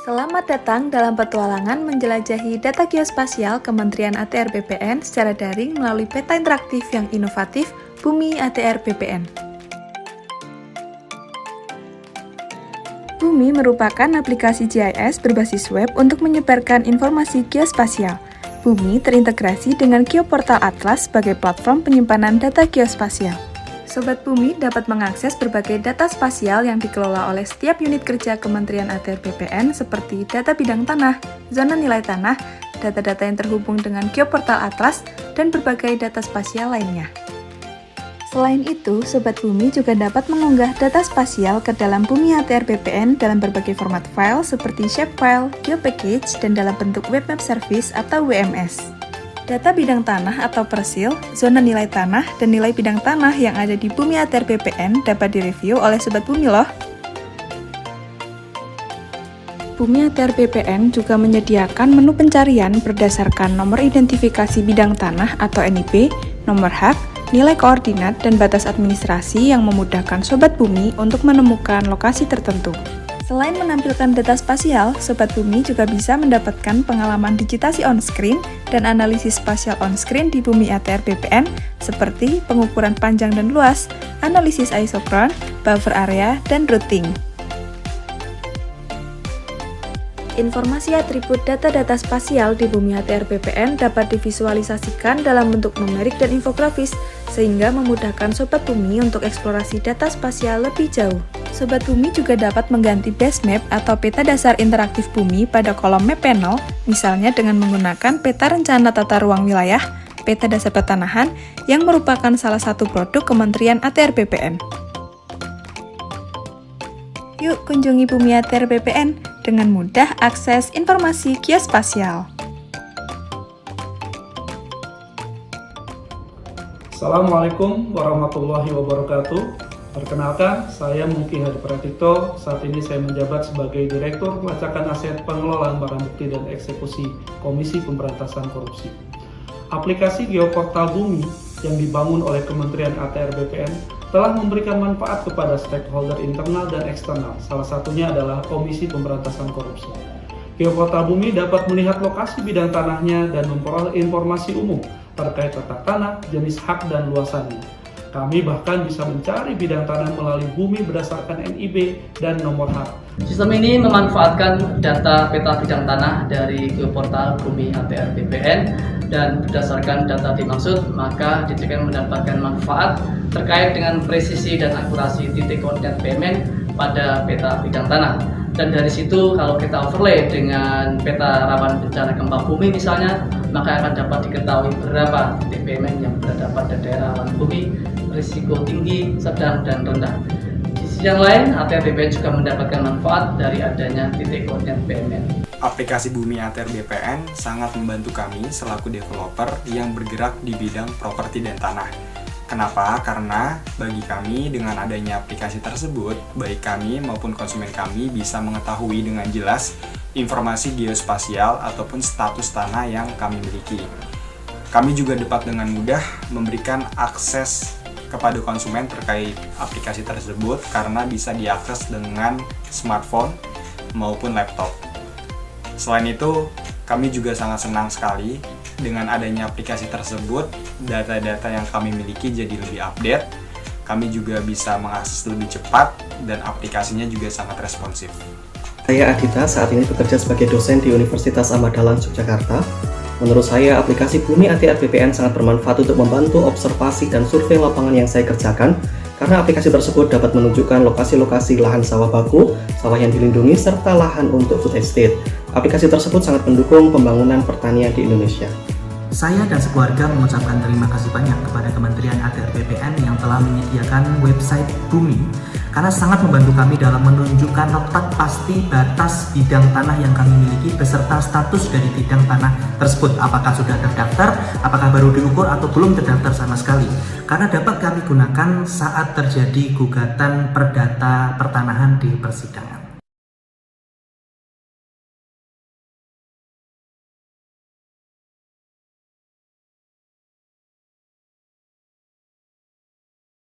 Selamat datang dalam petualangan menjelajahi data geospasial Kementerian ATR BPN secara daring melalui peta interaktif yang inovatif Bumi ATR BPN. Bumi merupakan aplikasi GIS berbasis web untuk menyebarkan informasi geospasial. Bumi terintegrasi dengan Geoportal Atlas sebagai platform penyimpanan data geospasial. Sobat Bumi dapat mengakses berbagai data spasial yang dikelola oleh setiap unit kerja Kementerian ATR BPN seperti data bidang tanah, zona nilai tanah, data-data yang terhubung dengan Geoportal Atlas, dan berbagai data spasial lainnya. Selain itu, Sobat Bumi juga dapat mengunggah data spasial ke dalam Bumi ATR BPN dalam berbagai format file seperti shapefile, geopackage, dan dalam bentuk web map service atau WMS. Data bidang tanah atau persil, zona nilai tanah, dan nilai bidang tanah yang ada di Bumi ATR BPN dapat direview oleh Sobat Bumi loh. Bumi ATR BPN juga menyediakan menu pencarian berdasarkan nomor identifikasi bidang tanah atau NIB, nomor hak, nilai koordinat, dan batas administrasi yang memudahkan Sobat Bumi untuk menemukan lokasi tertentu. Selain menampilkan data spasial, Sobat Bumi juga bisa mendapatkan pengalaman digitasi on-screen dan analisis spasial on-screen di Bumi ATR BPN seperti pengukuran panjang dan luas, analisis isokron, buffer area, dan routing. Informasi atribut data-data spasial di Bumi ATR BPN dapat divisualisasikan dalam bentuk numerik dan infografis, sehingga memudahkan Sobat Bumi untuk eksplorasi data spasial lebih jauh. Sobat Bumi juga dapat mengganti base map atau peta dasar interaktif Bumi pada kolom map panel, misalnya dengan menggunakan peta rencana tata ruang wilayah, peta dasar pertanahan, yang merupakan salah satu produk Kementerian ATR BPN. Yuk kunjungi Bumi ATR BPN dengan mudah akses informasi geospasial. Assalamualaikum warahmatullahi wabarakatuh. Perkenalkan, saya Muki Hadi Pratikto. Saat ini saya menjabat sebagai Direktur Pelacakan Aset Pengelolaan Barang Bukti dan Eksekusi Komisi Pemberantasan Korupsi. Aplikasi Geoportal Bumi yang dibangun oleh Kementerian ATR BPN telah memberikan manfaat kepada stakeholder internal dan eksternal, salah satunya adalah Komisi Pemberantasan Korupsi. Geoportal Bumi dapat melihat lokasi bidang tanahnya dan memperoleh informasi umum terkait tata tanah, jenis hak, dan luasannya. Kami bahkan bisa mencari bidang tanah melalui Bumi berdasarkan NIB dan nomor hak. Sistem ini memanfaatkan data peta bidang tanah dari Geoportal Bumi ATR BPN dan berdasarkan data dimaksud, maka dijamin mendapatkan manfaat terkait dengan presisi dan akurasi titik koordinat BMN pada peta bidang tanah. Dan dari situ kalau kita overlay dengan peta rawan bencana gempa bumi misalnya, maka akan dapat diketahui berapa titik BMN yang berada pada daerah rawan bumi, risiko tinggi, sedang, dan rendah. Di sisi yang lain, ATR BPN juga mendapatkan manfaat dari adanya titik koordinat BMN. Aplikasi Bumi ATR BPN sangat membantu kami selaku developer yang bergerak di bidang properti dan tanah. Kenapa? Karena bagi kami dengan adanya aplikasi tersebut, baik kami maupun konsumen kami bisa mengetahui dengan jelas informasi geospasial ataupun status tanah yang kami miliki. Kami juga dapat dengan mudah memberikan akses kepada konsumen terkait aplikasi tersebut karena bisa diakses dengan smartphone maupun laptop. Selain itu, kami juga sangat senang sekali dengan adanya aplikasi tersebut, data-data yang kami miliki jadi lebih update, kami juga bisa mengakses lebih cepat, dan aplikasinya juga sangat responsif. Saya Adita, saat ini bekerja sebagai dosen di Universitas Ahmad Dahlan, Yogyakarta. Menurut saya, aplikasi Bumi ATR BPN sangat bermanfaat untuk membantu observasi dan survei lapangan yang saya kerjakan, karena aplikasi tersebut dapat menunjukkan lokasi-lokasi lahan sawah baku, sawah yang dilindungi, serta lahan untuk food estate. Aplikasi tersebut sangat mendukung pembangunan pertanian di Indonesia. Saya dan sekeluarga mengucapkan terima kasih banyak kepada Kementerian ATR BPN yang telah menyediakan website Bumi, karena sangat membantu kami dalam menunjukkan letak pasti batas bidang tanah yang kami miliki beserta status dari bidang tanah tersebut, apakah sudah terdaftar, apakah baru diukur, atau belum terdaftar sama sekali, karena dapat kami gunakan saat terjadi gugatan perdata pertanahan di persidangan.